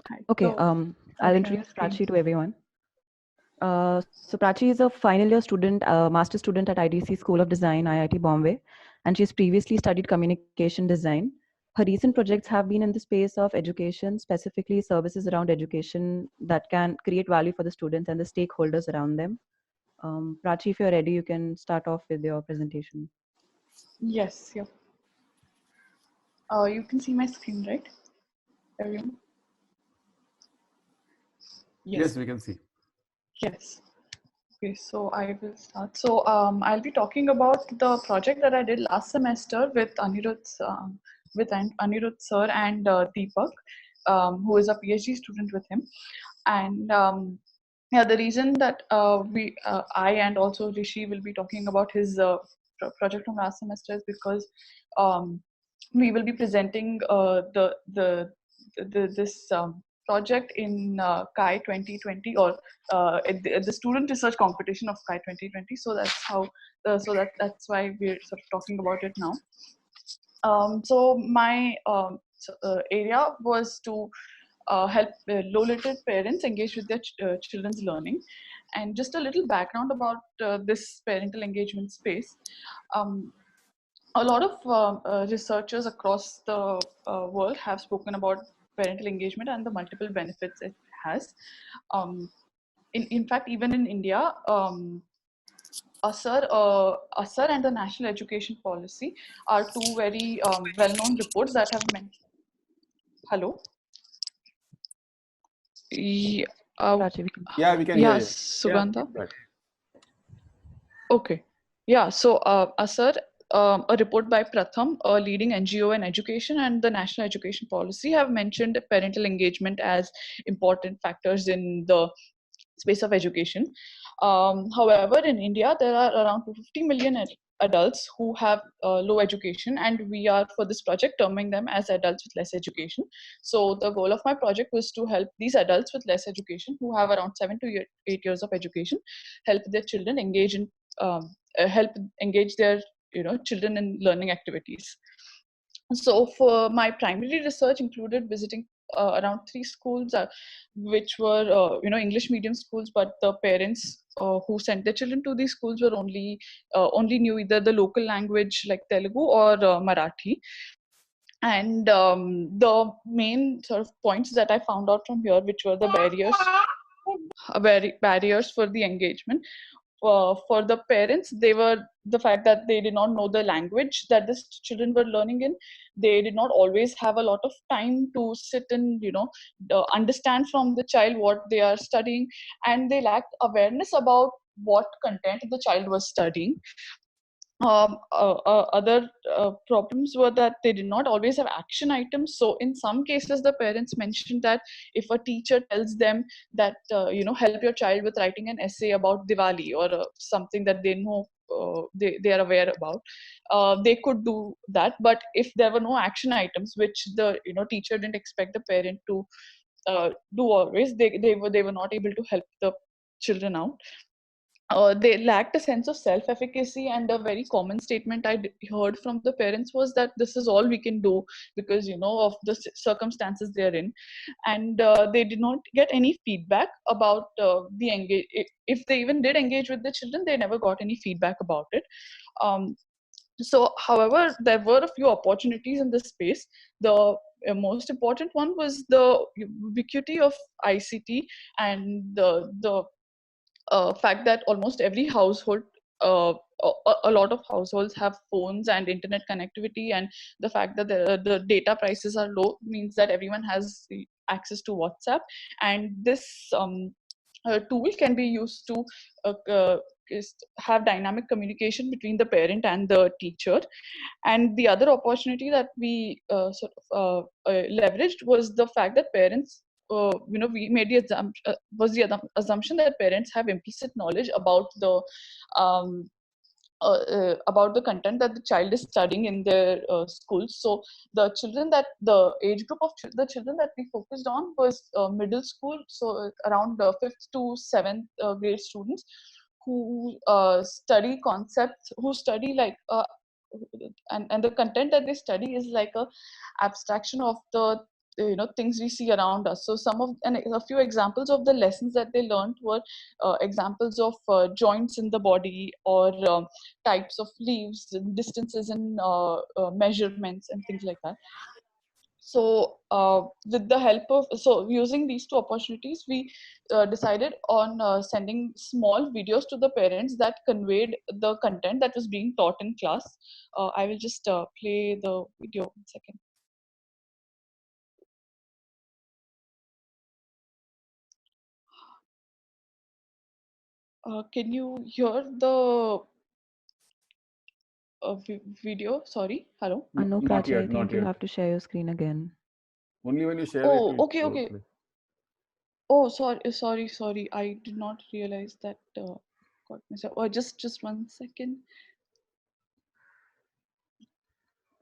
Hi. Okay, I'll I'll share the introduce screen. Prachi to everyone. So Prachi is a final year student, master student at IDC School of Design, IIT Bombay, and she's previously studied communication design. Her recent projects have been in the space of education, specifically services around education that can create value for the students and the stakeholders around them. Prachi, if you're ready, you can start off with your presentation. Yes, yeah. You can see my screen, right? Everyone? Yes, we can see. Yes. Okay, so I will start. So I'll be talking about the project that I did last semester with Anirudh sir and Deepak, who is a PhD student with him. And yeah, the reason that I and also Rishi will be talking about his project from last semester is because we will be presenting this project in Kai 2020 or the student research competition of Kai 2020. So that's how. That's why we're sort of talking about it now. So my area was to help low literate parents engage with their children's learning. And just a little background about this parental engagement space. A lot of researchers across the world have spoken about parental engagement and the multiple benefits it has. In fact, even in India, ASAR and the National Education Policy are two very well-known reports that have mentioned. Hello? Yeah, Prachi, we can. Yeah, we can hear you. Sugandha. Right. Okay. Yeah, so ASAR, a report by Pratham, a leading NGO in education, and the National Education Policy have mentioned parental engagement as important factors in the space of education. However, in India, there are around 250 million adults who have low education, and we are for this project terming them as adults with less education. So the goal of my project was to help these adults with less education who have around 7 to 8 years of education, help their children engage in help engage their children in learning activities. So for my primary research included visiting around 3 schools, which were English medium schools, but the parents who sent their children to these schools were only knew either the local language like Telugu or Marathi. And the main sort of points that I found out from here, which were the barriers for the engagement. For the parents, they were the fact that they did not know the language that the children were learning in. They did not always have a lot of time to sit and understand from the child what they are studying, and they lacked awareness about what content the child was studying. Other problems were that they did not always have action items. So in some cases, the parents mentioned that if a teacher tells them that help your child with writing an essay about Diwali or something that they know, they are aware about, they could do that. But if there were no action items, which the teacher didn't expect the parent to do always, they were not able to help the children out. They lacked a sense of self-efficacy, and a very common statement I heard from the parents was that this is all we can do because of the circumstances they're in. And they did not get any feedback about the engage. If they even did engage with the children, they never got any feedback about it. So however, there were a few opportunities in this space. The most important one was the ubiquity of ICT and the fact that almost every household, a lot of households have phones and internet connectivity, and the fact that the data prices are low means that everyone has the access to WhatsApp, and this tool can be used to have dynamic communication between the parent and the teacher. And the other opportunity that we leveraged was the fact that parents, we made the assumption that parents have implicit knowledge um, about the content that the child is studying in their schools. So the age group of the children that we focused on was middle school, so around 5th to 7th grade students who study concepts, who study like and the content that they study is like a abstraction of the things we see around us. So a few examples of the lessons that they learned were examples of joints in the body, or types of leaves, and distances and measurements and things like that. So with the help of, so using these two opportunities, we decided on sending small videos to the parents that conveyed the content that was being taught in class. I will just play the video 1 second. Can you hear the video? Sorry, hello. No, Not Prachi, yet, I not think you yet. have to share your screen again. Only when you share it, Oh, it okay, will okay. play. Oh, sorry. I did not realize that. Got myself. Just 1 second.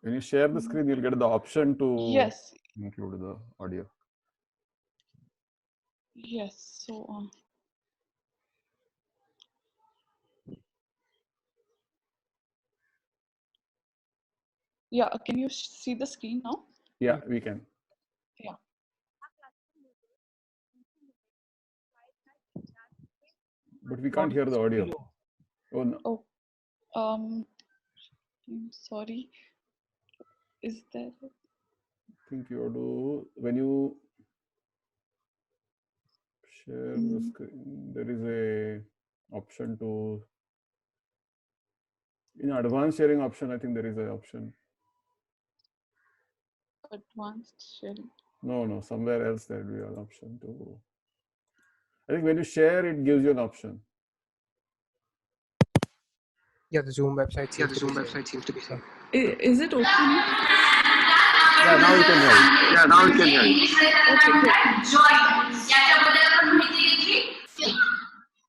When you share the screen, you'll get the option to Yes, include the audio. yes. So, yeah. Can you see the screen now? Yeah, we can. Yeah. But we can't hear the audio. Oh, no. Oh, I'm sorry. Is there? I think you have to, when you share the screen, there is a option to, in advanced sharing option, I think there is an option. Advanced sharing. No, somewhere else there will be an option to, I think when you share, it gives you an option. Yeah, the Zoom website seems to be saying. Is it open? Yeah, now you can hear it. Yeah, now we can hear you. Okay, good.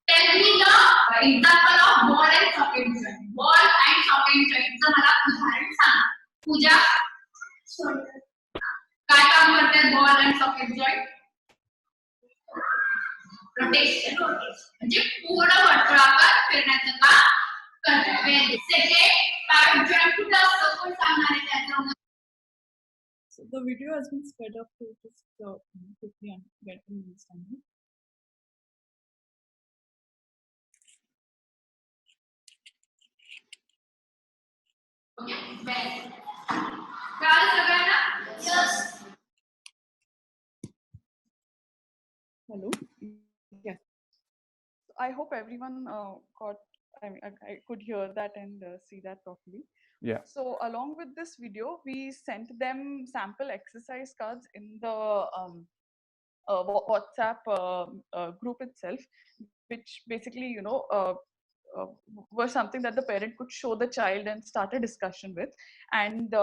Tell me the example of ball and socket joint. Ball and socket joint चं मला उदाहरण सांग. पूजा काय काम करते ball and socket joint? Rotation म्हणजे पूर्ण वर्तुळाकार फिरण्याचं काम करते. सेकंड पार्ट जॉईंट कुठे असतो कोण सांगणार आहे त्याचं? So the video has been sped up to just quickly get an understanding. Okay, well. कळालं सगळ्यांना? Yes. Hello. Yes. I hope everyone I could hear that and see that properly. Yeah. So along with this video, we sent them sample exercise cards in the WhatsApp group itself, which basically, were something that the parent could show the child and start a discussion with. And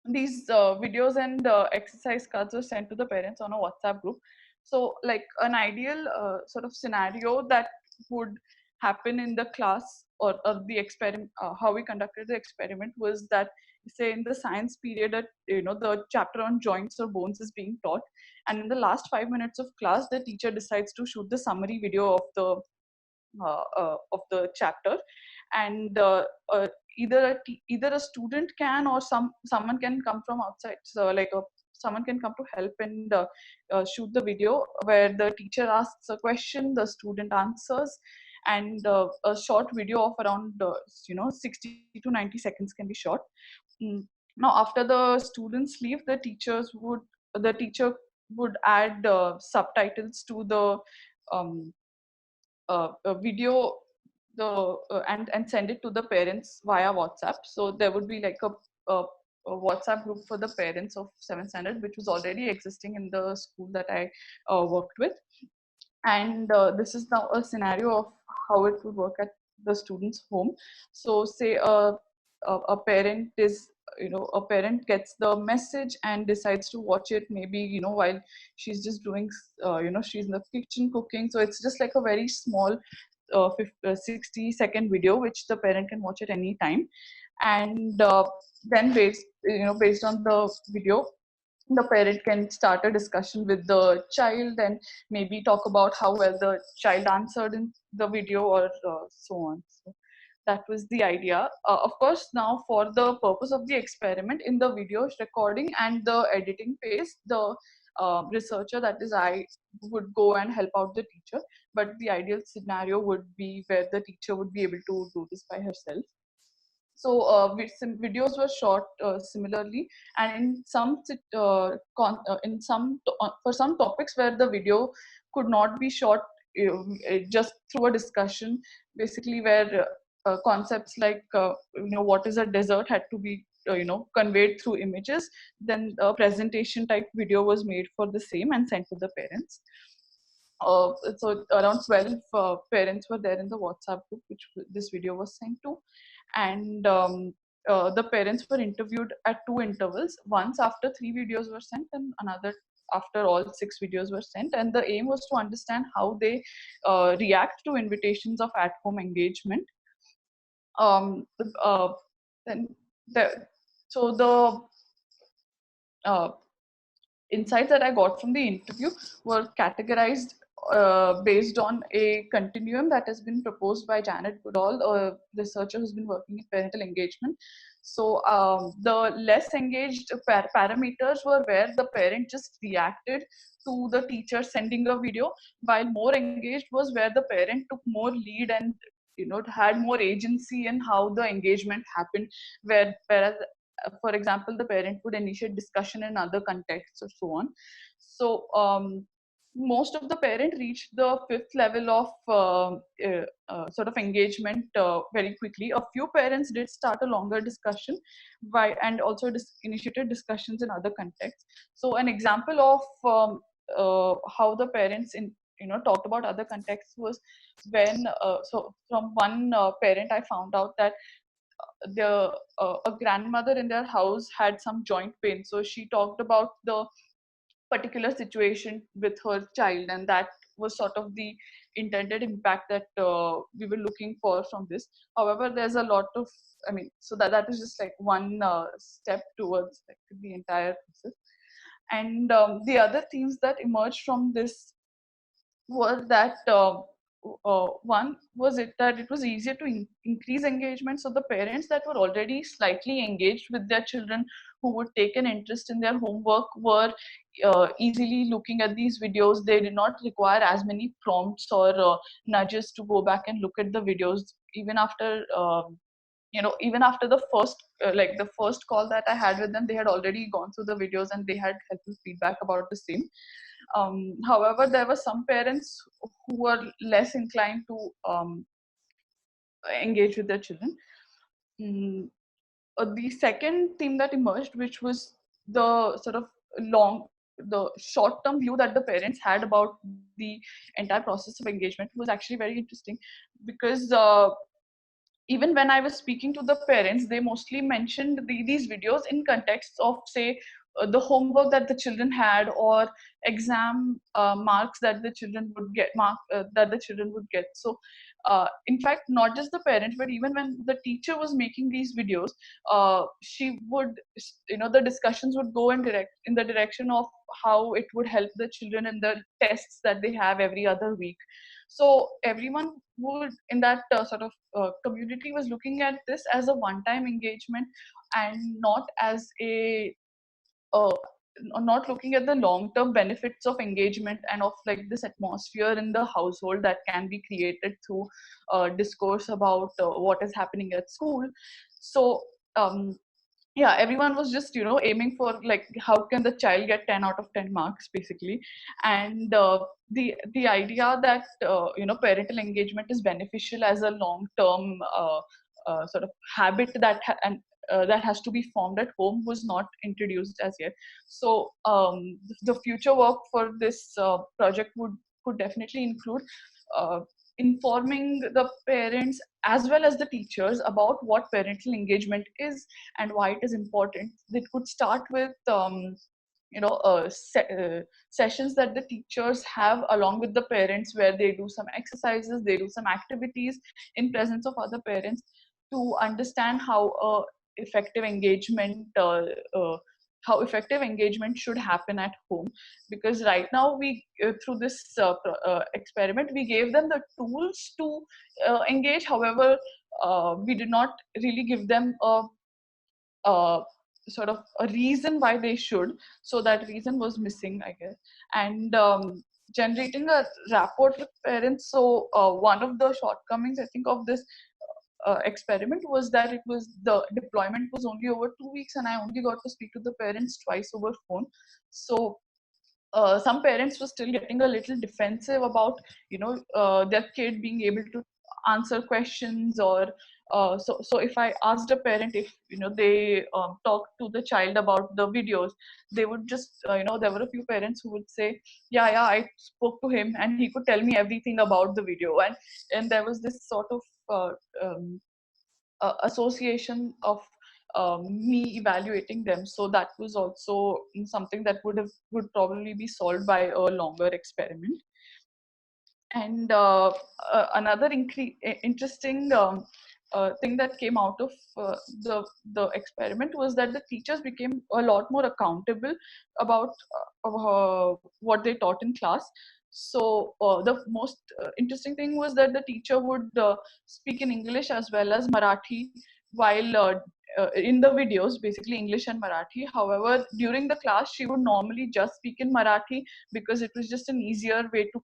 these videos and exercise cards were sent to the parents on a WhatsApp group. So like an ideal sort of scenario that would happen in the class, or the experiment, how we conducted the experiment was that, say in the science period, the chapter on joints or bones is being taught, and in the last 5 minutes of class the teacher decides to shoot the summary video of the chapter, and either a student can, or someone can come from outside, so like someone can come to help and shoot the video where the teacher asks a question, the student answers, and a short video of around 60 to 90 seconds can be shot. Now after the students leave, the teacher would add subtitles to the video, and send it to the parents via WhatsApp. So there would be like a WhatsApp group for the parents of 7th standard, which was already existing in the school that I worked with. And this is now a scenario of how it would work at the student's home. So say a parent is, a parent gets the message and decides to watch it, maybe while she's just doing she's in the kitchen cooking. So it's just like a very small 60-second video which the parent can watch at any time. And then based on the video, the parent can start a discussion with the child and maybe talk about how well the child answered in the video, or so on. So that was the idea. Of course, now for the purpose of the experiment, in the video recording and the editing phase, the researcher, that is I, would go and help out the teacher. But the ideal scenario would be where the teacher would be able to do this by herself. So videos were shot similarly, and in for some topics where the video could not be shot just through a discussion, basically where concepts like what is a desert had to be conveyed through images, then a presentation type video was made for the same and sent to the parents. So around 12 parents were there in the WhatsApp group which this video was sent to, and the parents were interviewed at 2 intervals, once after 3 videos were sent and another after all 6 videos were sent. And the aim was to understand how they react to invitations of at-home engagement. Um, then so the insights that I got from the interview were categorized based on a continuum that has been proposed by Janet Goodall, a researcher who's been working in parental engagement. So the less engaged parameters were where the parent just reacted to the teacher sending a video, while more engaged was where the parent took more lead and had more agency in how the engagement happened, whereas for example, the parent would initiate discussion in other contexts or so on. So most of the parent reached the 5th level of sort of engagement very quickly. A few parents did start a longer discussion and also initiated discussions in other contexts. So an example of how the parents talked about other contexts was when so from one parent I found out that a grandmother in their house had some joint pain, so she talked about the particular situation with her child, and that was sort of the intended impact that we were looking for from this. However, there's a lot of, so that is just like one step towards like the entire process. And the other themes that emerged from this were that one was that it was easier to increase engagement. So the parents that were already slightly engaged with their children, who would take an interest in their homework, were easily looking at these videos. They did not require as many prompts or nudges to go back and look at the videos. Even after even after the first the first call that I had with them, they had already gone through the videos and they had helpful feedback about the same. However, there were some parents who were less inclined to engage with their children. The second theme that emerged, which was the sort of the short-term view that the parents had about the entire process of engagement, was actually very interesting, because even when I was speaking to the parents, they mostly mentioned these videos in context of, say, the homework that the children had, or exam marks that the children would get. So in fact, not just the parents, but even when the teacher was making these videos, she would, the discussions would go in the direction of how it would help the children in the tests that they have every other week. So everyone would in that sort of community was looking at this as a one-time engagement, and not as a not looking at the long-term benefits of engagement and of like this atmosphere in the household that can be created through discourse about what is happening at school. So yeah, everyone was just aiming for like how can the child get 10 out of 10 marks basically. And the idea that parental engagement is beneficial as a long term sort of habit that has to be formed at home was not introduced as yet. So the future work for this project could definitely include informing the parents as well as the teachers about what parental engagement is and why it is important. It could start with sessions that the teachers have along with the parents, where they do some exercises, they do some activities in presence of other parents to understand how effective engagement how effective engagement should happen at home, because right now we through this experiment we gave them the tools to engage. However, we did not really give them a sort of a reason why they should. So that reason was missing, I guess. And generating a rapport with parents. So one of the shortcomings, I think, of this experiment was that the deployment was only over 2 weeks, and I only got to speak to the parents twice over phone. So some parents were still getting a little defensive about their kid being able to answer questions, or so if I asked a parent if they talk to the child about the videos, they would just there were a few parents who would say, yeah, I spoke to him and he could tell me everything about the video. And there was this sort of association of me evaluating them. So that was also something that would probably be solved by a longer experiment. And another interesting thing that came out of the experiment was that the teachers became a lot more accountable about what they taught in class. So the most interesting thing was that the teacher would speak in English as well as Marathi while in the videos, basically English and Marathi. However, during the class, she would normally just speak in Marathi because it was just an easier way to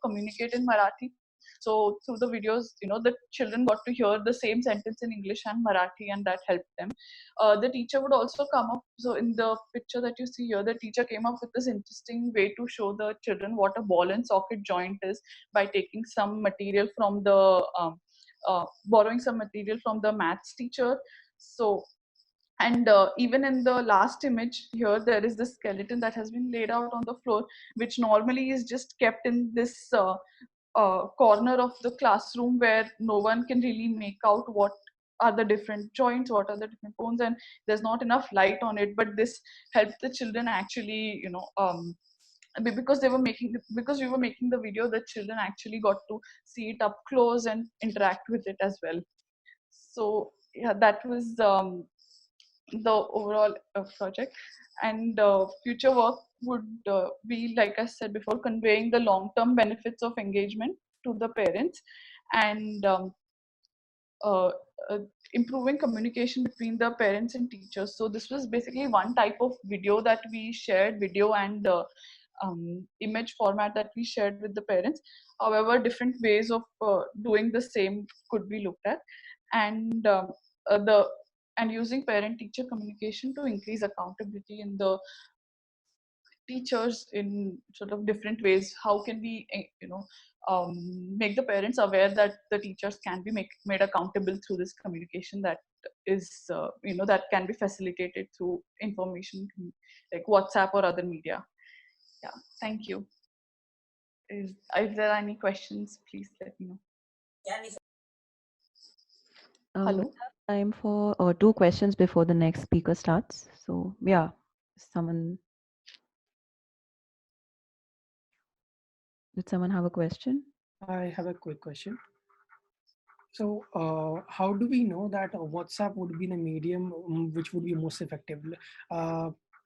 communicate in Marathi. So through the videos, the children got to hear the same sentence in English and Marathi, and that helped them. The teacher would also come up. So in the picture that you see here, the teacher came up with this interesting way to show the children what a ball and socket joint is by taking some material from the borrowing some material from the maths teacher. So, and even in the last image here, there is this skeleton that has been laid out on the floor, which normally is just kept in this corner of the classroom where no one can really make out what are the different joints, what are the different bones, and there's not enough light on it. But this helped the children actually, because we were making the video, the children actually got to see it up close and interact with it as well. So yeah, that was the overall project. And future work would be, like I said before, conveying the long-term benefits of engagement to the parents, and uh, uh, improving communication between the parents and teachers. So this was basically one type of video that we shared, video and image format that we shared with the parents. However, different ways of doing the same could be looked at, and the and using parent-teacher communication to increase accountability in the teachers in sort of different ways. How can we make the parents aware that the teachers can be made accountable through this communication that is that can be facilitated through information like WhatsApp or other media. Yeah, thank you. If there are any questions, please let me know. Hello. We have time for 2 questions before the next speaker starts. So yeah, did someone have a question? I have a quick question. So how do we know that WhatsApp would be the medium which would be most effective?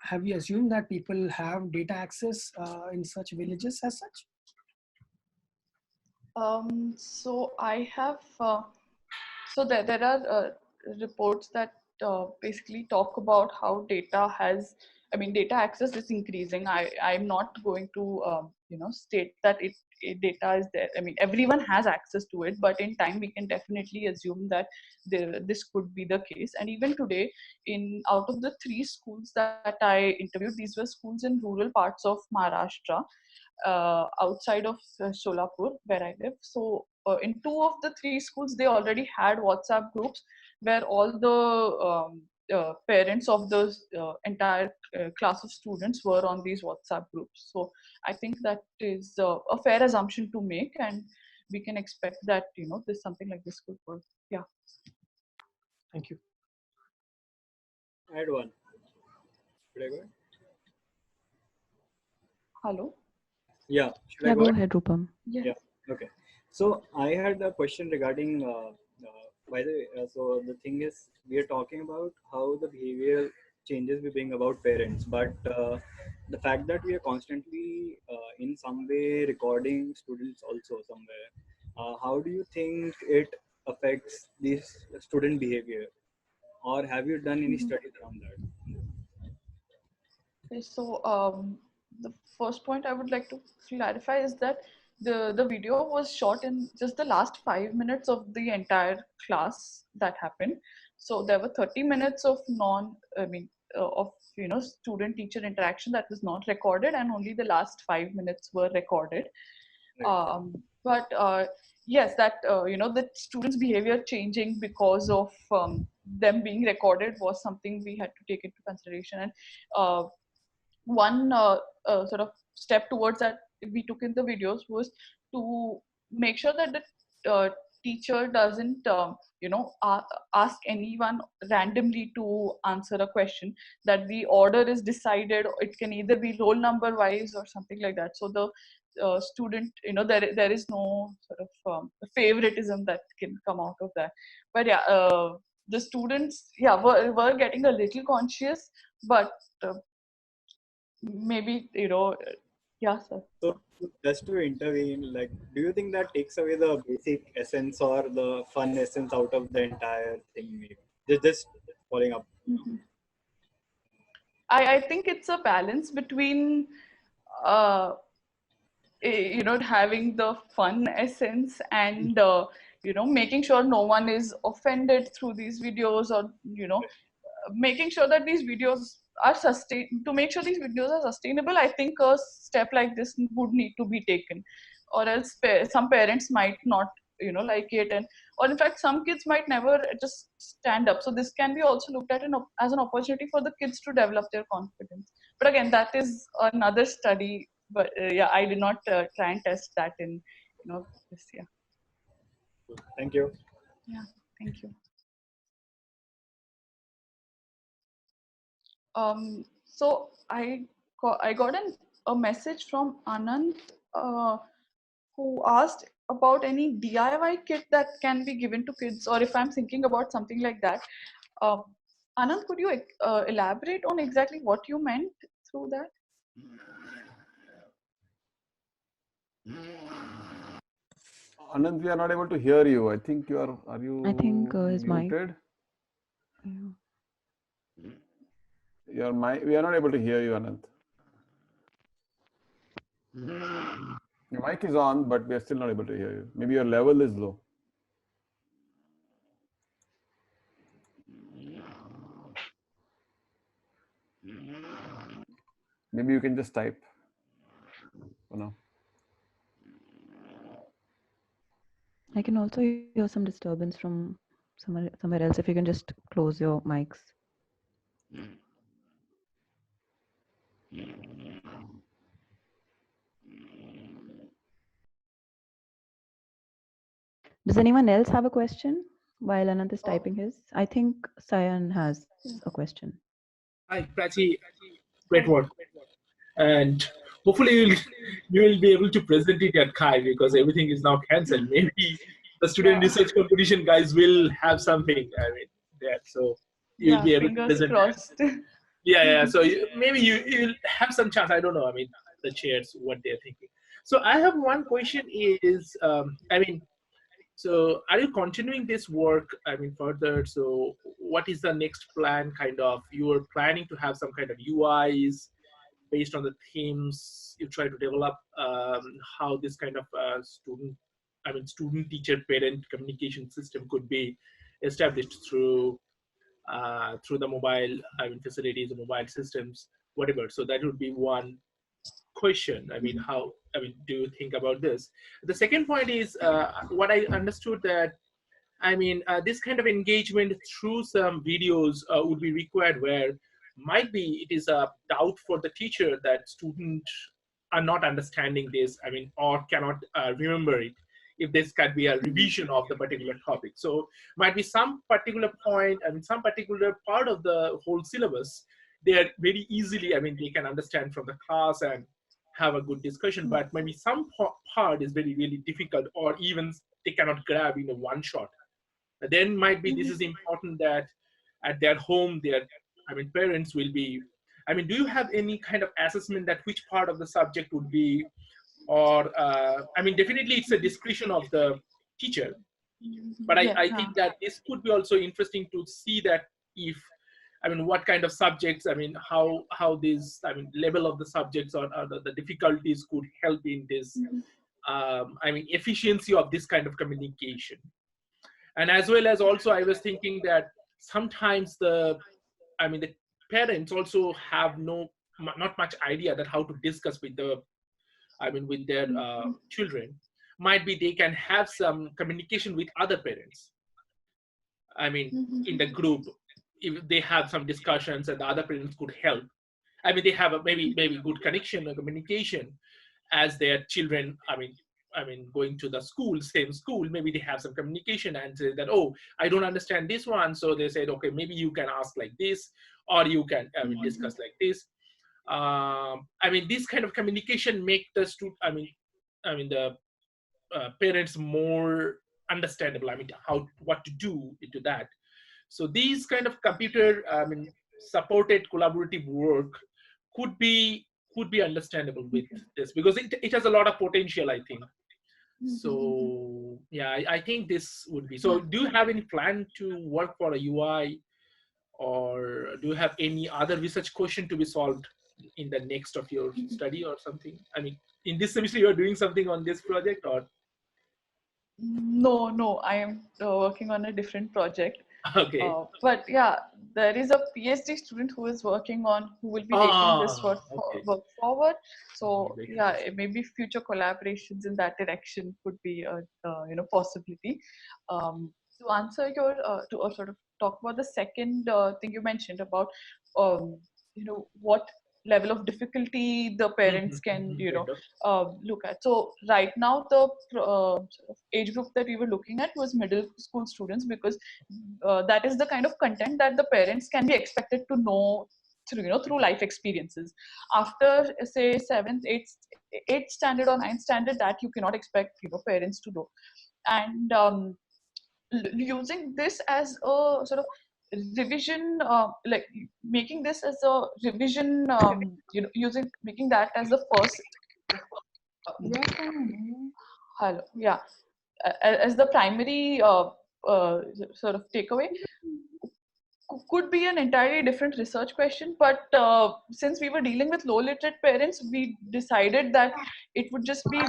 Have you assumed that people have data access in such villages as such? So I have, so there are reports that basically talk about how data access is increasing. I'm not going to, state that data is there. I mean, everyone has access to it, but in time we can definitely assume that this could be the case. And even today, out of the 3 schools that I interviewed, these were schools in rural parts of Maharashtra, outside of Solapur, where I live. So in 2 of the 3 schools, they already had WhatsApp groups where all the parents of the entire class of students were on these WhatsApp groups. So I think that is a fair assumption to make, and we can expect that this something like this could work. Yeah. Thank you. I had one. Should I go ahead? Hello. Yeah. Should Yeah, I go ahead, Rupam. Yes. Yeah. Okay. So I had a question regarding. By the way, so the thing is, we are talking about how the behavioral changes we bring about parents, but the fact that we are constantly in some way recording students also somewhere, how do you think it affects this student behavior, or have you done any studies around that? Okay, so the first point I would like to clarify is that the video was shot in just the last 5 minutes of the entire class that happened. So there were 30 minutes of of student teacher interaction that was not recorded, and only the last 5 minutes were recorded. Right. But yes, that the students' behavior changing because of them being recorded was something we had to take into consideration. And one sort of step towards that we took in the videos was to make sure that the teacher doesn't ask anyone randomly to answer a question, that the order is decided. It can either be roll number wise or something like that, so the student, there is no sort of favoritism that can come out of that. But yeah, the students, yeah, were getting a little conscious, but maybe yeah, sir. So just to intervene, like, do you think that takes away the basic essence or the fun essence out of the entire thing? Maybe just following up. Mhm. I think it's a balance between uh, having the fun essence and making sure no one is offended through these videos, or making sure that these videos are to make sure these videos are sustainable. I think a step like this would need to be taken, or else some parents might not like it, and or in fact some kids might never just stand up. So this can be also looked at as an opportunity for the kids to develop their confidence. But again, that is another study. But yeah, I did not try and test that in this year. Thank you. Yeah, thank you. So I got a message from Anand, who asked about any DIY kit that can be given to kids, or if I'm thinking about something like that. Um, Anand, could you elaborate on exactly what you meant through that? Anand, we are not able to hear you. I think you are. Are you I think his mic. muted? Yeah. Your mic. We are not able to hear you, Anand. Your mic is on, but we are still not able to hear you. Maybe your level is low. Maybe you can just type for now. I can also hear some disturbance from somewhere else. If you can just close your mics. Does anyone else have a question while Anant is typing his? I think Sayan has a question. Hi, Prachi. Great work. And hopefully you will be able to present it at Kai, because everything is now cancelled. Maybe the student research competition guys will have something. I mean, that, so you'll be able to fingers present. crossed. Yeah. So maybe you'll have some chance. I don't know. I mean, the chairs, what they're thinking. So I have one question is, so are you continuing this work, I mean, further? So what is the next plan, kind of? You are planning to have some kind of UIs based on the themes you try to develop, how this kind of student teacher parent communication system could be established through the mobile, facilities, the mobile systems, whatever. So that would be one question. I mean, do you think about this? The second point is, what I understood that, this kind of engagement through some videos would be required, where might be it is a doubt for the teacher that students are not understanding this, or cannot remember it, if this can be a revision of the particular topic. So might be some particular point, some particular part of the whole syllabus, they are very easily, they can understand from the class and have a good discussion, but maybe some part is very, really difficult, or even they cannot grab in one shot. Then might be this is important that at their home they are parents will be, do you have any kind of assessment that which part of the subject would be, or definitely it's a discretion of the teacher, but Yeah. I think that this could be also interesting to see that if, what kind of subjects, how these, level of the subjects or the difficulties could help in this, efficiency of this kind of communication. And as well as also, I was thinking that sometimes the parents also have not much idea that how to discuss with the, with their children. Might be they can have some communication with other parents. In the group, if they have some discussions and the other parents could help. They have a maybe good connection or communication as their children, going to the school, same school, maybe they have some communication and say that, oh, I don't understand this one. So they said, okay, maybe you can ask like this, or you can discuss like this. This kind of communication make the the parents more understandable. What to do into that. So these kind of computer, supported collaborative work could be understandable with this, because it has a lot of potential, I think. So yeah, I think this would be. So do you have any plan to work for a UI, or do you have any other research question to be solved in the next of your study or something? In this semester you are doing something on this project, or? No, I am working on a different project. Okay. But yeah, there is a PhD student who will be taking this work forward. So yeah, maybe future collaborations in that direction could be a possibility. To answer your to sort of talk about the second thing you mentioned about what level of difficulty the parents can look at. So right now the sort of age group that we were looking at was middle school students, because that is the kind of content that the parents can be expected to know through life experiences. After say 7th, 8th standard or 9th standard, that you cannot expect parents to know. And using this as a sort of revision, like making this as a revision, making that as the first hello, yeah, as the primary sort of takeaway, could be an entirely different research question. But since we were dealing with low literate parents, we decided that it would just be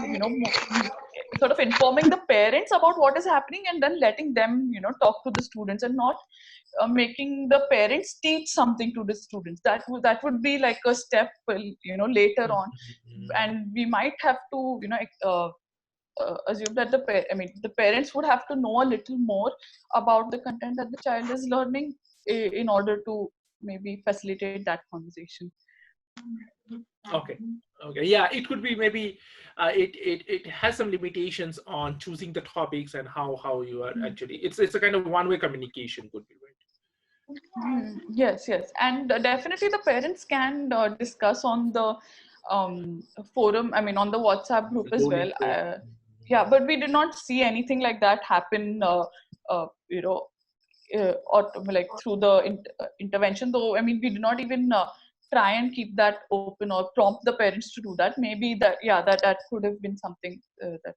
sort of informing the parents about what is happening, and then letting them talk to the students, and not making the parents teach something to the students. That would be like a step later on, and we might have to assume that the parents would have to know a little more about the content that the child is learning in order to maybe facilitate that conversation. Okay. Yeah, it could be maybe it has some limitations on choosing the topics and how you are actually. It's a kind of one-way communication, could be, right? Yes, and definitely the parents can discuss on the forum. On the WhatsApp group as well. Yeah, but we did not see anything like that happen. Or like through the intervention, though. We did not even try and keep that open or prompt the parents to do that. Maybe that could have been something that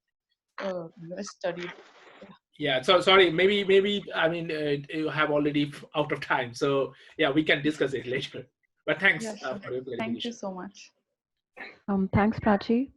is studied. Yeah, so sorry, maybe you have already out of time, so yeah, we can discuss it later. But thanks Yeah, sure. for your clarification. Thank you so much. Thanks, Prachi.